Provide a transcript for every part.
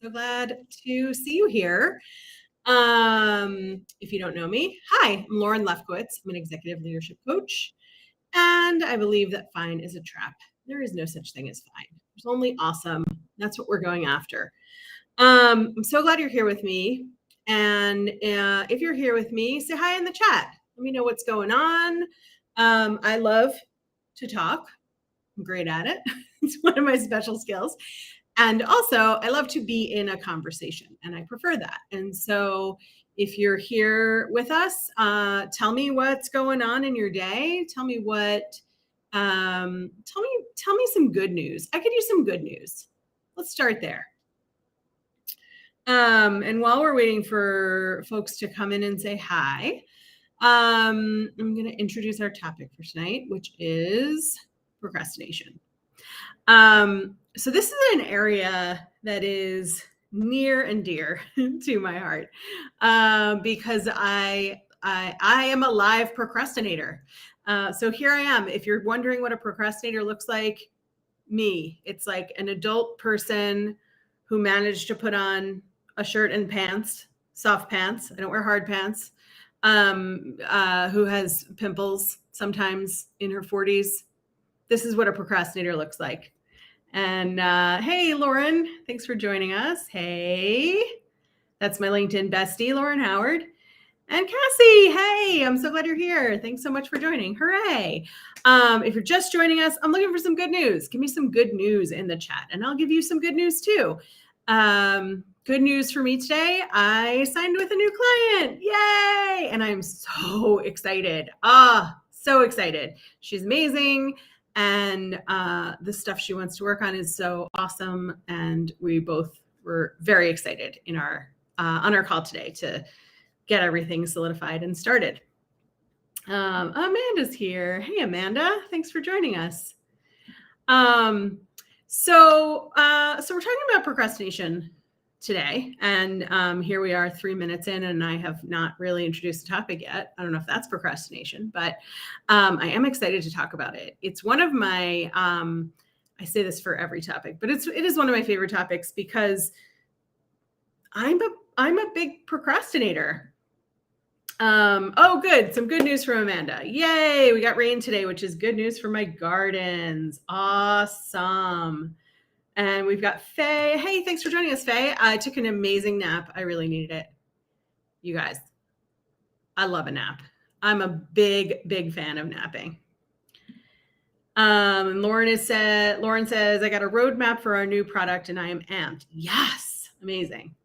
So glad to see you here. If you don't know me, hi, I'm Lauren Lefkowitz. I'm an executive leadership coach, and I believe that fine is a trap. There is no such thing as fine. There's only awesome. That's what we're going after. I'm so glad you're here with me. And if you're here with me, say hi in the chat. Let me know what's going on. I love to talk. I'm great at it. It's one of my special skills. And also, I love to be in a conversation, and I prefer that. And so, if you're here with us, tell me what's going on in your day. Tell me tell me some good news. I could use some good news. Let's start there. And while we're waiting for folks to come in and say hi, I'm going to introduce our topic for tonight, which is procrastination. So this is an area that is near and dear to my heart because I am a live procrastinator. So here I am. If you're wondering what a procrastinator looks like, me. It's like an adult person who managed to put on a shirt and pants, soft pants. I don't wear hard pants. Who has pimples sometimes in her 40s. This is what a procrastinator looks like. And hey, Lauren, thanks for joining us. Hey, that's my LinkedIn bestie, Lauren Howard. And Cassie, hey, I'm so glad you're here. Thanks so much for joining. Hooray. If you're just joining us, I'm looking for some good news. Give me some good news in the chat, and I'll give you some good news too. Good news for me today. I signed with a new client. Yay. And I'm so excited. So excited. She's amazing. And the stuff she wants to work on is so awesome. And we both were very excited in our on our call today to get everything solidified and started. Amanda's here. Hey, Amanda, thanks for joining us. So we're talking about procrastination today, and here we are 3 minutes in, and I have not really introduced the topic yet. I don't know if that's procrastination, but I am excited to talk about it. It's one of my, I say this for every topic, but it is one of my favorite topics because I'm a big procrastinator. Oh, good. Some good news from Amanda. Yay. We got rain today, which is good news for my gardens. Awesome. And we've got Faye. Hey, thanks for joining us, Faye. I took an amazing nap. I really needed it. You guys, I love a nap. I'm a big, big fan of napping. Lauren says, I got a roadmap for our new product and I am amped. Yes. Amazing.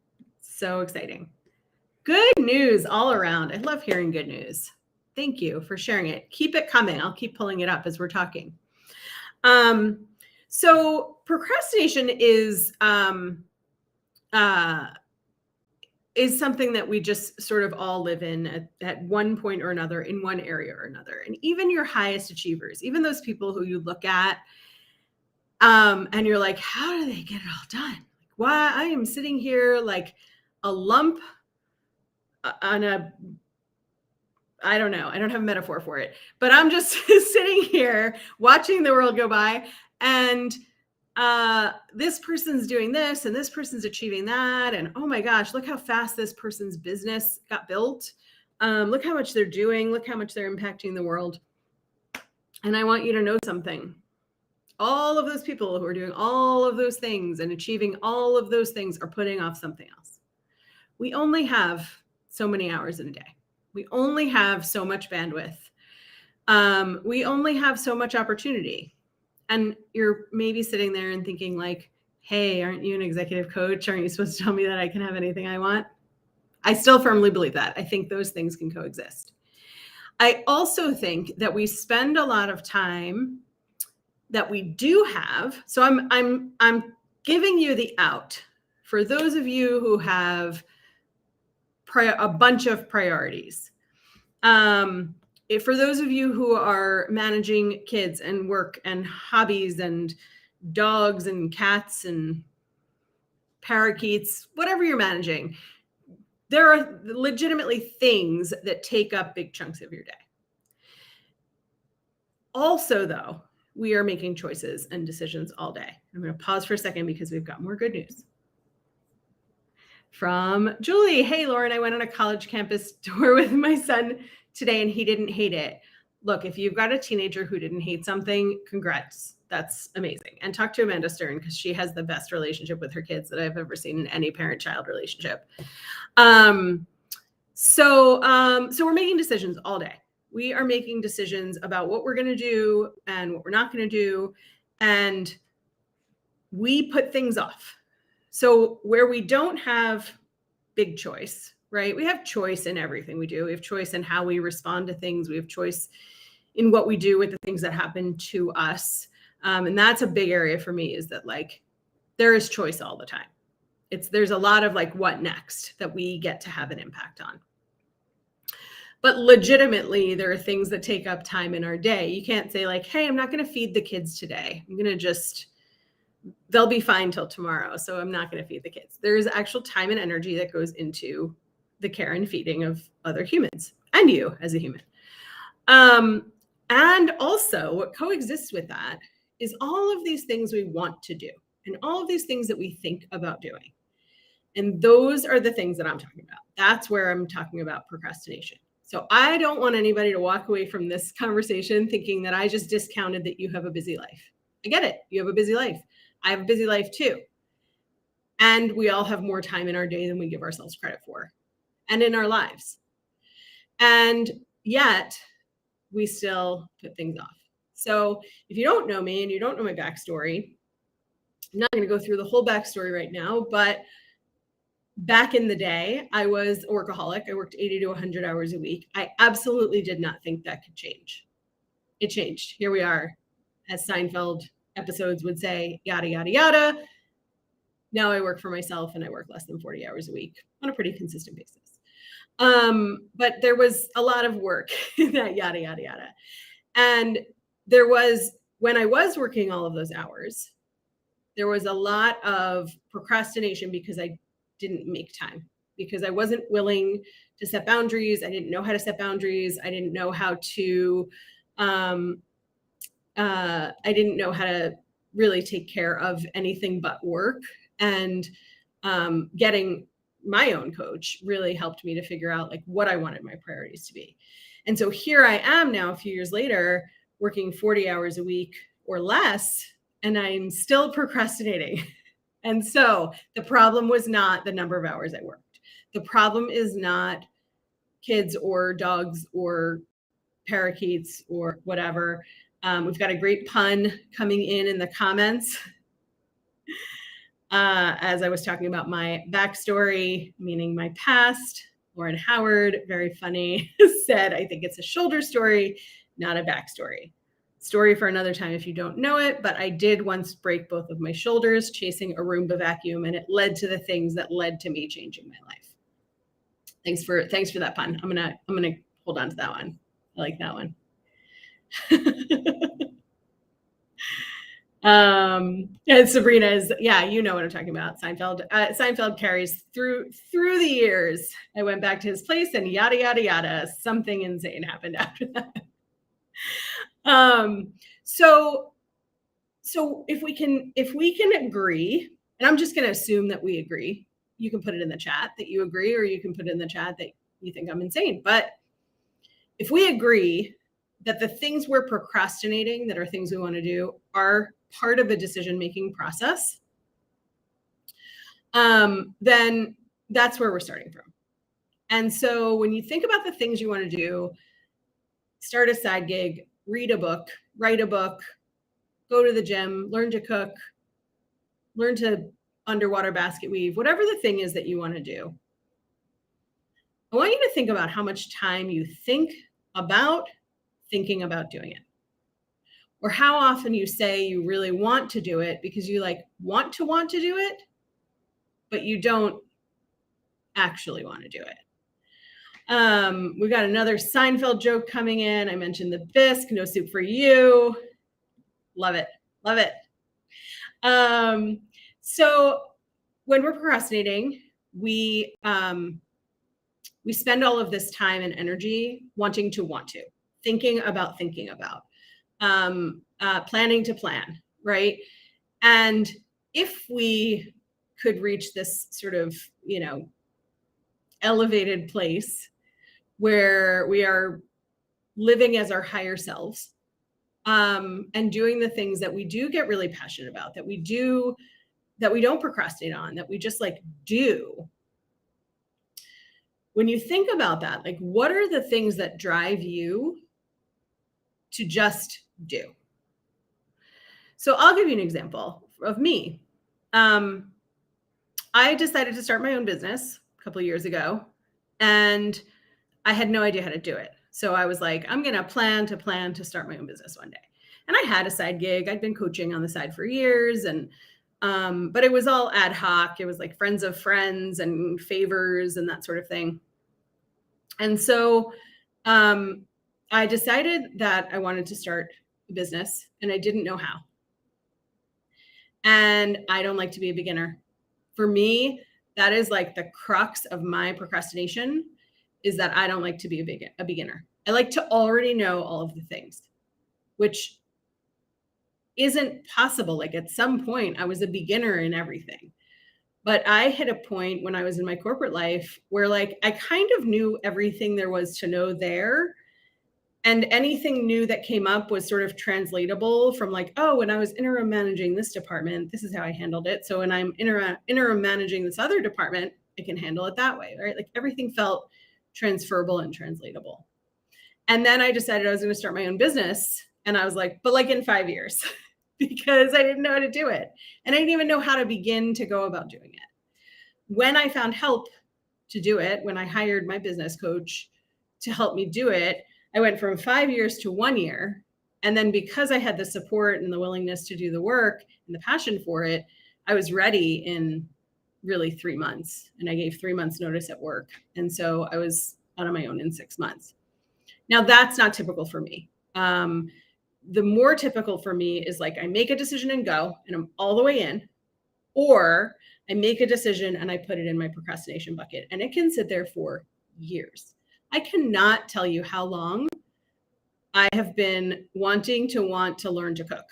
So exciting. Good news all around. I love hearing good news. Thank you for sharing it. Keep it coming. I'll keep pulling it up as we're talking. So procrastination is something that we just sort of all live in at one point or another, in one area or another. And even your highest achievers, even those people who you look at and you're like, how do they get it all done? Why I am sitting here like a lump on I don't know. I don't have a metaphor for it, but I'm just sitting here watching the world go by, and this person's doing this and this person's achieving that. And oh my gosh, look how fast this person's business got built. Look how much they're doing. Look how much they're impacting the world. And I want you to know something. All of those people who are doing all of those things and achieving all of those things are putting off something else. We only have so many hours in a day. We only have so much bandwidth. We only have so much opportunity. And you're maybe sitting there and thinking like, hey, aren't you an executive coach? Aren't you supposed to tell me that I can have anything I want? I still firmly believe that. I think those things can coexist. I also think that we spend a lot of time that we do have. So I'm giving you the out for those of you who have a bunch of priorities. For those of you who are managing kids and work and hobbies and dogs and cats and parakeets, whatever you're managing, there are legitimately things that take up big chunks of your day. Also, though, we are making choices and decisions all day. I'm going to pause for a second because we've got more good news. from Julie. Hey, Lauren, I went on a college campus tour with my son today and he didn't hate it. Look, if you've got a teenager who didn't hate something, congrats. That's amazing. And talk to Amanda Stern because she has the best relationship with her kids that I've ever seen in any parent-child relationship. So we're making decisions all day. We are making decisions about what we're going to do and what we're not going to do. And we put things off. So where we don't have big choice, right? We have choice in everything we do. We have choice in how we respond to things. We have choice in what we do with the things that happen to us. And that's a big area for me, is that like there is choice all the time. There's a lot of like what next that we get to have an impact on. But legitimately, there are things that take up time in our day. You can't say like, hey, I'm not going to feed the kids today. I'm going to they'll be fine till tomorrow. So I'm not going to feed the kids. There's actual time and energy that goes into the care and feeding of other humans and you as a human. And also what coexists with that is all of these things we want to do and all of these things that we think about doing. And those are the things that I'm talking about. That's where I'm talking about procrastination. So I don't want anybody to walk away from this conversation thinking that I just discounted that you have a busy life. I get it. You have a busy life. I have a busy life too. And we all have more time in our day than we give ourselves credit for, and in our lives. And yet we still put things off. So if you don't know me and you don't know my backstory, I'm not going to go through the whole backstory right now, but back in the day, I was a workaholic. I worked 80 to 100 hours a week. I absolutely did not think that could change. It changed. Here we are, as Seinfeld episodes would say, yada, yada, yada. Now I work for myself and I work less than 40 hours a week on a pretty consistent basis. But there was a lot of work in that yada, yada, yada. And there was, when I was working all of those hours, there was a lot of procrastination because I didn't make time, because I wasn't willing to set boundaries. I didn't know how to set boundaries. I didn't know how to, I didn't know how to really take care of anything but work. And getting my own coach really helped me to figure out like what I wanted my priorities to be. And so here I am now, a few years later, working 40 hours a week or less, and I'm still procrastinating. And so the problem was not the number of hours I worked. The problem is not kids or dogs or parakeets or whatever. We've got a great pun coming in the comments. As I was talking about my backstory, meaning my past. Lauren Howard, very funny, said, I think it's a shoulder story, not a backstory. Story for another time if you don't know it, but I did once break both of my shoulders chasing a Roomba vacuum, and it led to the things that led to me changing my life. Thanks for that pun. I'm gonna hold on to that one. I like that one. And Sabrina is, yeah, you know what I'm talking about. Seinfeld carries through the years. I went back to his place and yada, yada, yada. Something insane happened after that. So if we can agree, and I'm just going to assume that we agree, you can put it in the chat that you agree, or you can put it in the chat that you think I'm insane. But if we agree that the things we're procrastinating, that are things we want to do, are part of a decision-making process, then that's where we're starting from. And so when you think about the things you want to do, start a side gig, read a book, write a book, go to the gym, learn to cook, learn to underwater basket weave, whatever the thing is that you want to do, I want you to think about how much time you think about thinking about doing it, or how often you say you really want to do it because you like want to do it, but you don't actually want to do it. We've got another Seinfeld joke coming in. I mentioned the bisque, no soup for you. Love it. Love it. So when we're procrastinating, we spend all of this time and energy wanting to, thinking about, planning to plan, right? And if we could reach this sort of, elevated place where we are living as our higher selves, and doing the things that we do get really passionate about, that we don't procrastinate on, that we just like do. When you think about that, like, what are the things that drive you to just do? So I'll give you an example of me. I decided to start my own business a couple of years ago, and I had no idea how to do it. So I was like, I'm going to plan to start my own business one day. And I had a side gig. I'd been coaching on the side for years, and but it was all ad hoc. It was like friends of friends and favors and that sort of thing. And so I decided that I wanted to start a business, and I didn't know how. And I don't like to be a beginner. For me, that is like the crux of my procrastination, is that I don't like to be a beginner. I like to already know all of the things, which isn't possible. Like, at some point, I was a beginner in everything. But I hit a point when I was in my corporate life where, like, I kind of knew everything there was to know there. And anything new that came up was sort of translatable from, like, oh, when I was interim managing this department, this is how I handled it. So when I'm interim managing this other department, I can handle it that way, right? Like, everything felt transferable and translatable. And then I decided I was going to start my own business. And I was like, but like in 5 years, because I didn't know how to do it. And I didn't even know how to begin to go about doing it. When I found help to do it, when I hired my business coach to help me do it, I went from 5 years to 1 year. And then because I had the support and the willingness to do the work and the passion for it, I was ready in really 3 months. And I gave 3 months notice at work. And so I was out on my own in 6 months. Now, that's not typical for me. The more typical for me is, like, I make a decision and go, and I'm all the way in, or I make a decision and I put it in my procrastination bucket, and it can sit there for years. I cannot tell you how long I have been wanting to learn to cook,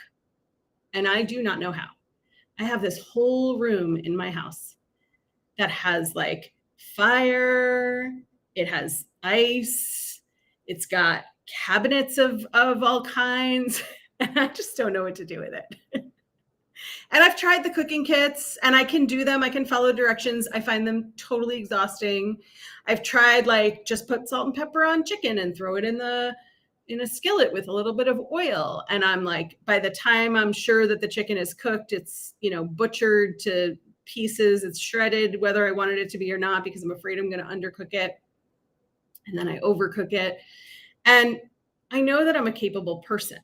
and I do not know how. I have this whole room in my house that has, like, fire, it has ice, it's got cabinets of all kinds, and I just don't know what to do with it. And I've tried the cooking kits, and I can do them. I can follow directions. I find them totally exhausting. I've tried, like, just put salt and pepper on chicken and throw it in a skillet with a little bit of oil. And I'm like, by the time I'm sure that the chicken is cooked, it's, butchered to pieces. It's shredded, whether I wanted it to be or not, because I'm afraid I'm going to undercook it. And then I overcook it. And I know that I'm a capable person.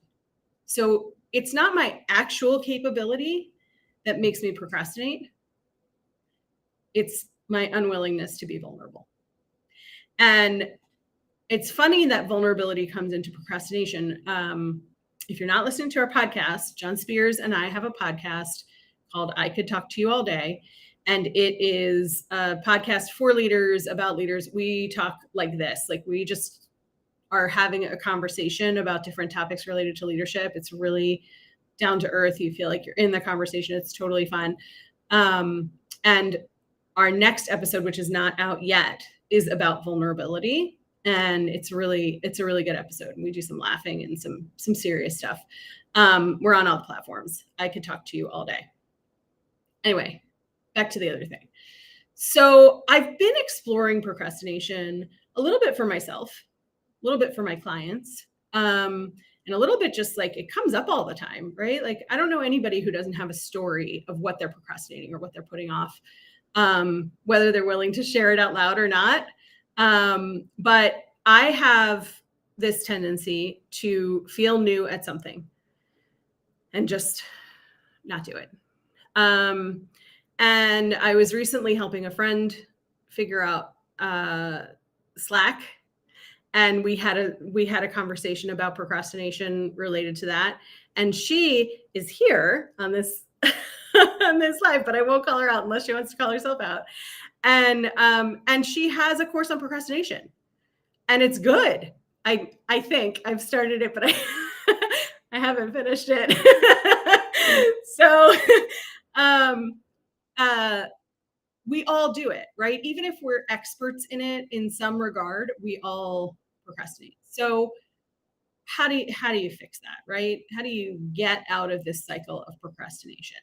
So it's not my actual capability that makes me procrastinate. It's my unwillingness to be vulnerable. And it's funny that vulnerability comes into procrastination. If you're not listening to our podcast, John Spears and I have a podcast called I Could Talk to You All Day. And it is a podcast for leaders, about leaders. We talk like this, like, we just are having a conversation about different topics related to leadership. It's really down to earth. You feel like you're in the conversation. It's totally fun. And our next episode, which is not out yet, is about vulnerability. And it's a really good episode. And we do some laughing and some serious stuff. We're on all the platforms. I could talk to you all day. Anyway, back to the other thing. So I've been exploring procrastination a little bit for myself, a little bit for my clients, and a little bit just, like, it comes up all the time, right? Like, I don't know anybody who doesn't have a story of what they're procrastinating or what they're putting off, whether they're willing to share it out loud or not. But I have this tendency to feel new at something and just not do it. And I was recently helping a friend figure out Slack. And we had a conversation about procrastination related to that. And she is here on this on this live, but I won't call her out unless she wants to call herself out. And she has a course on procrastination, and it's good. I think I've started it, but I haven't finished it. So we all do it, right? Even if we're experts in it in some regard, we all procrastinate. So how do you fix that, right? How do you get out of this cycle of procrastination?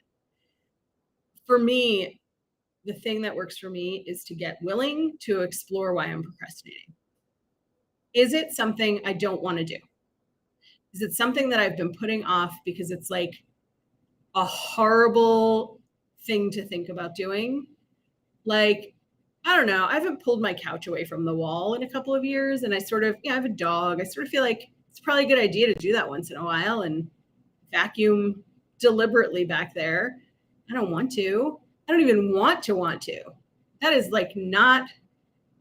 For me, the thing that works for me is to get willing to explore why I'm procrastinating. Is it something I don't want to do? Is it something that I've been putting off because it's like a horrible thing to think about doing? Like, I don't know. I haven't pulled my couch away from the wall in a couple of years. And I sort of, I have a dog. I sort of feel like it's probably a good idea to do that once in a while and vacuum deliberately back there. I don't want to. I don't even want to. That is like not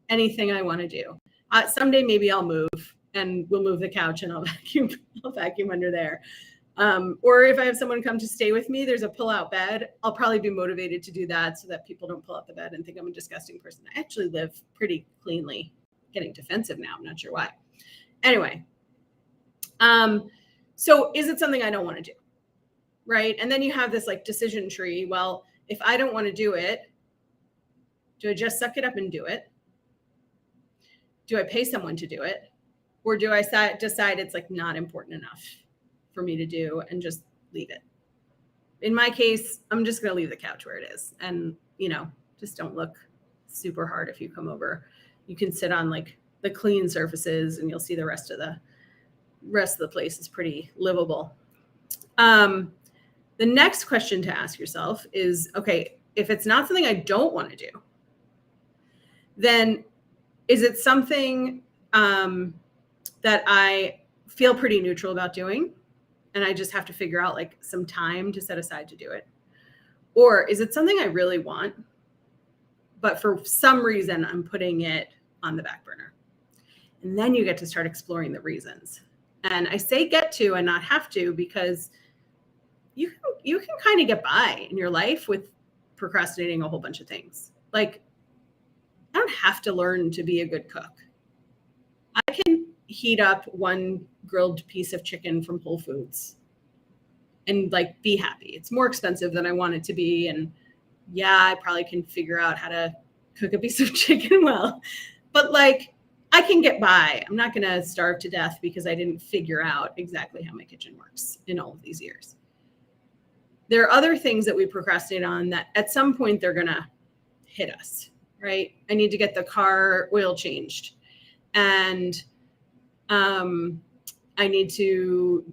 anything I want to do. Someday maybe I'll move and we'll move the couch and I'll vacuum under there. Or if I have someone come to stay with me, there's a pull-out bed. I'll probably be motivated to do that so that people don't pull out the bed and think I'm a disgusting person. I actually live pretty cleanly. Getting defensive now. I'm not sure why. Anyway, so is it something I don't want to do? Right? And then you have this like decision tree. Well, if I don't want to do it, do I just suck it up and do it? Do I pay someone to do it? Or do I decide it's like not important enough for me to do and just leave it? In my case, I'm just going to leave the couch where it is. And, just don't look super hard if you come over. You can sit on like the clean surfaces and you'll see the rest of the place is pretty livable. The next question to ask yourself is, okay, if it's not something I don't want to do, then is it something that I feel pretty neutral about doing? And I just have to figure out like some time to set aside to do it? Or is it something I really want, but for some reason I'm putting it on the back burner? And then you get to start exploring the reasons. And I say get to and not have to, because you can kind of get by in your life with procrastinating a whole bunch of things. Like, I don't have to learn to be a good cook. I can heat up one grilled piece of chicken from Whole Foods and like be happy. It's more expensive than I want it to be. And yeah, I probably can figure out how to cook a piece of chicken well, but like I can get by. I'm not going to starve to death because I didn't figure out exactly how my kitchen works in all of these years. There are other things that we procrastinate on that at some point they're going to hit us, right? I need to get the car oil changed. And I need to,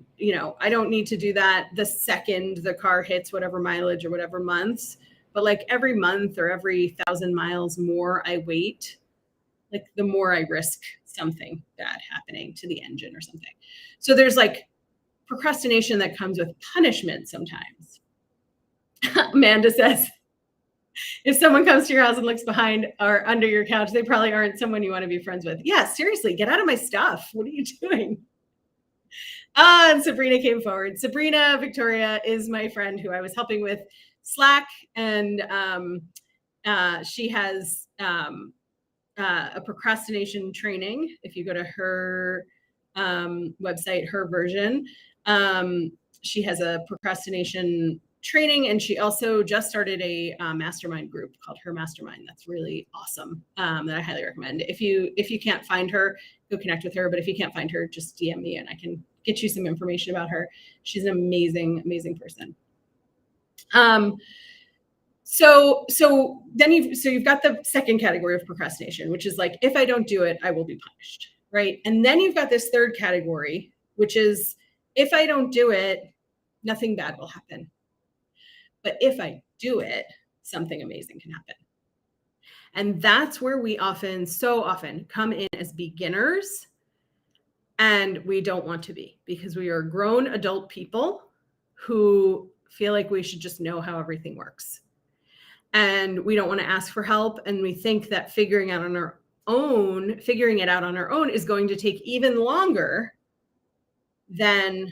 I don't need to do that the second the car hits whatever mileage or whatever months, but like every month or every 1,000 miles more I wait, like the more I risk something bad happening to the engine or something. So there's like procrastination that comes with punishment sometimes. Amanda says, if someone comes to your house and looks behind or under your couch, they probably aren't someone you want to be friends with. Yeah, seriously, get out of my stuff. What are you doing? And Sabrina came forward. Sabrina Victoria is my friend who I was helping with Slack, and she has a procrastination training. If you go to her website, her version, she has a procrastination training, and she also just started a mastermind group called Her Mastermind. That's really awesome. That I highly recommend. If you can't find her, go connect with her. But if you can't find her, just DM me and I can get you some information about her. She's an amazing, amazing person. So then you've got the second category of procrastination, which is like, if I don't do it, I will be punished, right? And then you've got this third category, which is, if I don't do it, nothing bad will happen. But if I do it, something amazing can happen. And that's where we so often come in as beginners, and we don't want to be, because we are grown adult people who feel like we should just know how everything works. And we don't want to ask for help. And we think that figuring it out on our own is going to take even longer than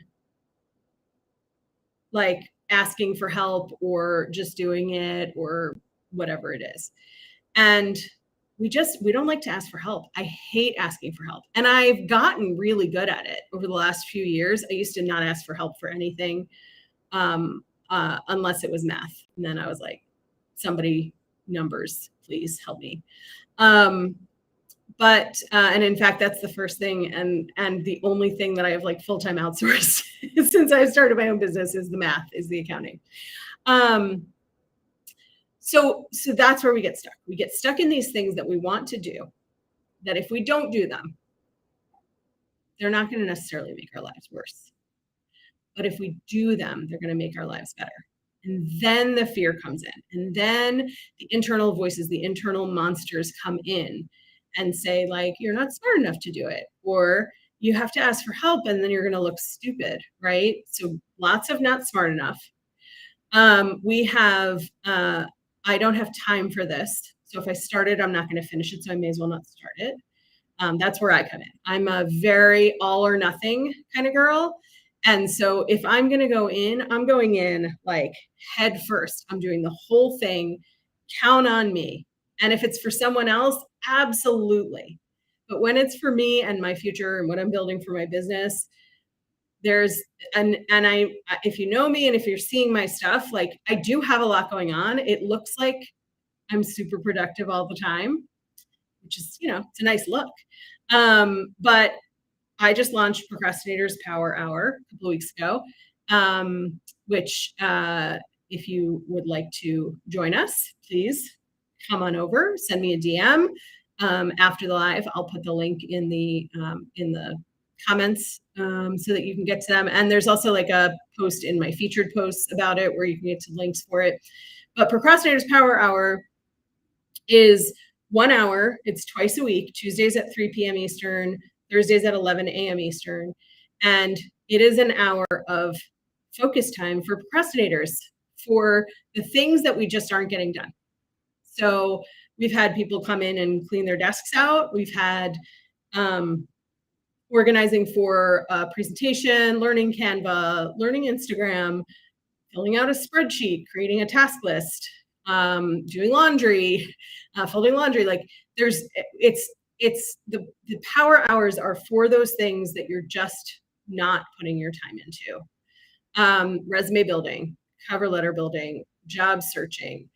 like asking for help or just doing it or whatever it is. And we don't like to ask for help. I hate asking for help. And I've gotten really good at it over the last few years. I used to not ask for help for anything unless it was math. And then I was like, somebody numbers, please help me. But and in fact, that's the first thing and the only thing that I have like full-time outsourced since I started my own business is the math, is the accounting. So that's where we get stuck. We get stuck in these things that we want to do, that if we don't do them, they're not going to necessarily make our lives worse. But if we do them, they're going to make our lives better. And then the fear comes in. And then the internal voices, the internal monsters come in and say, like, you're not smart enough to do it. Or you have to ask for help and then you're going to look stupid, right? So lots of not smart enough. We have, I don't have time for this. So if I start it, I'm not going to finish it. So I may as well not start it. That's where I come in. I'm a very all or nothing kind of girl. And so if I'm going to go in, I'm going in like head first. I'm doing the whole thing. Count on me. And if it's for someone else, absolutely. But when it's for me and my future and what I'm building for my business, there's I if you know me and if you're seeing my stuff, like I do have a lot going on. It looks like I'm super productive all the time, which is, it's a nice look. But I just launched Procrastinator's Power Hour a couple of weeks ago, which if you would like to join us, please come on over, send me a DM after the live. I'll put the link in the comments so that you can get to them. And there's also like a post in my featured posts about it where you can get to links for it. But Procrastinator's Power Hour is 1 hour. It's twice a week, Tuesdays at 3 p.m. Eastern, Thursdays at 11 a.m. Eastern. And it is an hour of focus time for procrastinators for the things that we just aren't getting done. So we've had people come in and clean their desks out. We've had organizing for a presentation, learning Canva, learning Instagram, filling out a spreadsheet, creating a task list, doing laundry, folding laundry. Like it's the power hours are for those things that you're just not putting your time into. Resume building, cover letter building, job searching,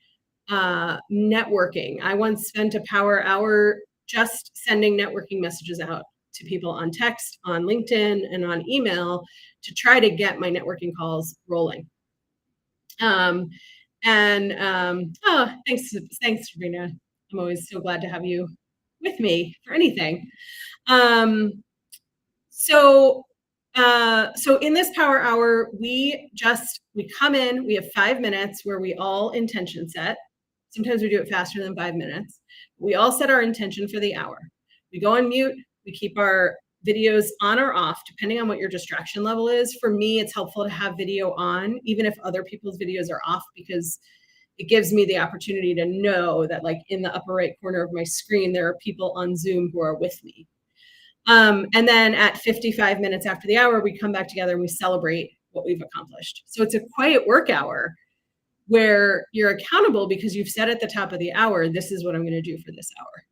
networking. I once spent a power hour just sending networking messages out to people on text, on LinkedIn, and on email to try to get my networking calls rolling. Thanks, Sabrina. I'm always so glad to have you with me for anything. So in this power hour, we come in, we have 5 minutes where we all intention set. Sometimes we do it faster than 5 minutes. We all set our intention for the hour. We go on mute. We keep our videos on or off, depending on what your distraction level is. For me, it's helpful to have video on, even if other people's videos are off, because it gives me the opportunity to know that like in the upper right corner of my screen, there are people on Zoom who are with me. And then at 55 minutes after the hour, we come back together and we celebrate what we've accomplished. So it's a quiet work hour where you're accountable because you've said at the top of the hour, this is what I'm going to do for this hour.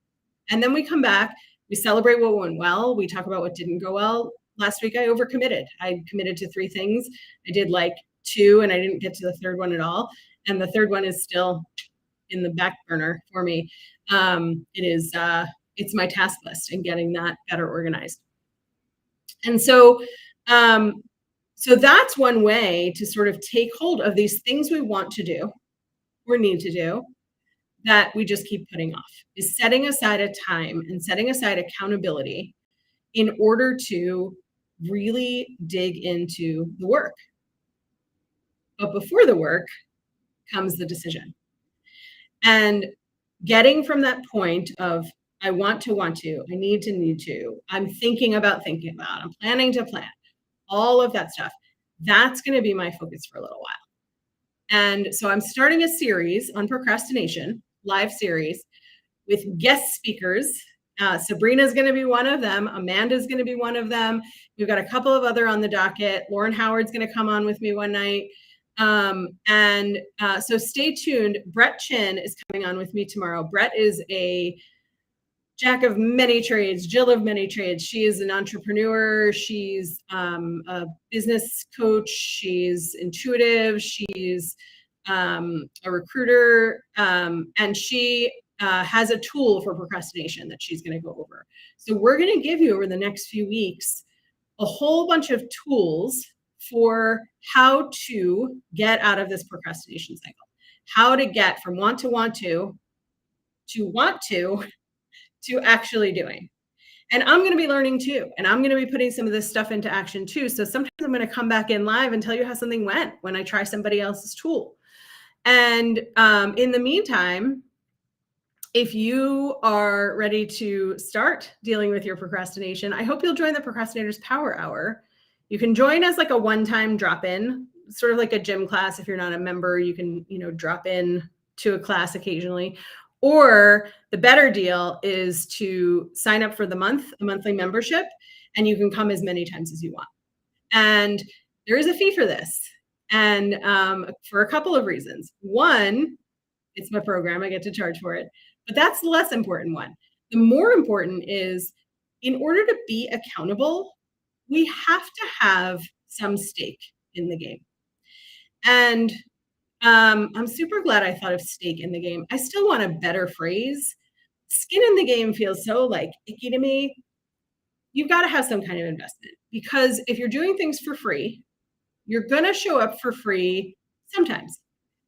And then we come back, we celebrate what went well. We talk about what didn't go well. Last week, I overcommitted. I committed to 3 things. I did like 2 and I didn't get to the third one at all. And the third one is still in the back burner for me. It's my task list and getting that better organized. And so that's one way to sort of take hold of these things we want to do or need to do that we just keep putting off, is setting aside a time and setting aside accountability in order to really dig into the work. But before the work comes the decision. And getting from that point of I want to, I need to, I'm thinking about, I'm planning to plan, all of that stuff, that's going to be my focus for a little while. And so I'm starting a series on procrastination, live series with guest speakers. Sabrina's going to be one of them. Amanda's going to be one of them. We've got a couple of other on the docket. Lauren Howard's going to come on with me one night. So stay tuned. Brett Chin is coming on with me tomorrow. Brett is a jack of many trades, Jill of many trades. She is an entrepreneur. She's a business coach. She's intuitive. She's a recruiter, and she has a tool for procrastination that she's going to go over. So we're going to give you over the next few weeks a whole bunch of tools for how to get out of this procrastination cycle, how to get from want to actually doing. And I'm going to be learning too. And I'm going to be putting some of this stuff into action too. So sometimes I'm going to come back in live and tell you how something went when I try somebody else's tool. And in the meantime, if you are ready to start dealing with your procrastination, I hope you'll join the Procrastinator's Power Hour. You can join as like a one-time drop-in, sort of like a gym class. If you're not a member, you can, drop in to a class occasionally. Or the better deal is to sign up for a monthly membership, and you can come as many times as you want. And there is a fee for this, and for a couple of reasons. One, it's my program, I get to charge for it. But that's the less important one. The more important is, in order to be accountable, we have to have some stake in the game. And I'm super glad I thought of stake in the game. I still want a better phrase. Skin in the game feels so like icky to me. You've got to have some kind of investment, because if you're doing things for free, you're going to show up for free sometimes.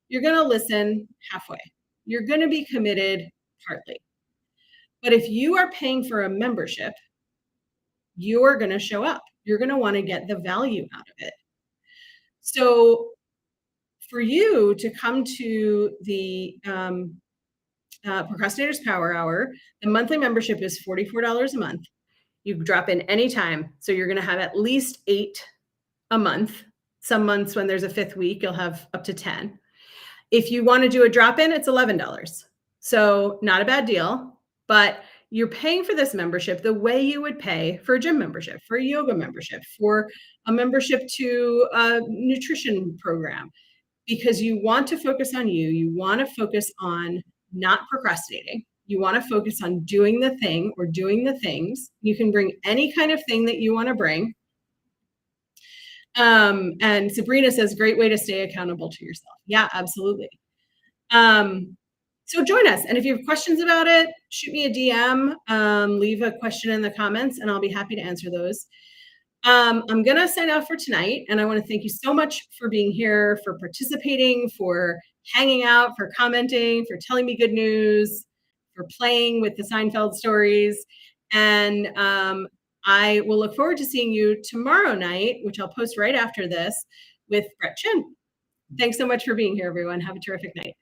You're going to listen halfway. You're going to be committed partly. But if you are paying for a membership, you're going to show up. You're going to want to get the value out of it. So for you to come to the Procrastinator's Power Hour, the monthly membership is $44 a month. You drop in anytime. So you're going to have at least 8 a month. Some months when there's a 5th week, you'll have up to 10. If you want to do a drop-in, it's $11. So not a bad deal, but you're paying for this membership the way you would pay for a gym membership, for a yoga membership, for a membership to a nutrition program, because you want to focus on you. You want to focus on not procrastinating. You want to focus on doing the thing or doing the things. You can bring any kind of thing that you want to bring. And Sabrina says, great way to stay accountable to yourself. Yeah, absolutely. So join us. And if you have questions about it, shoot me a DM, leave a question in the comments, and I'll be happy to answer those. I'm going to sign off for tonight. And I want to thank you so much for being here, for participating, for hanging out, for commenting, for telling me good news, for playing with the Seinfeld stories. And I will look forward to seeing you tomorrow night, which I'll post right after this, with Brett Chin. Thanks so much for being here, everyone. Have a terrific night.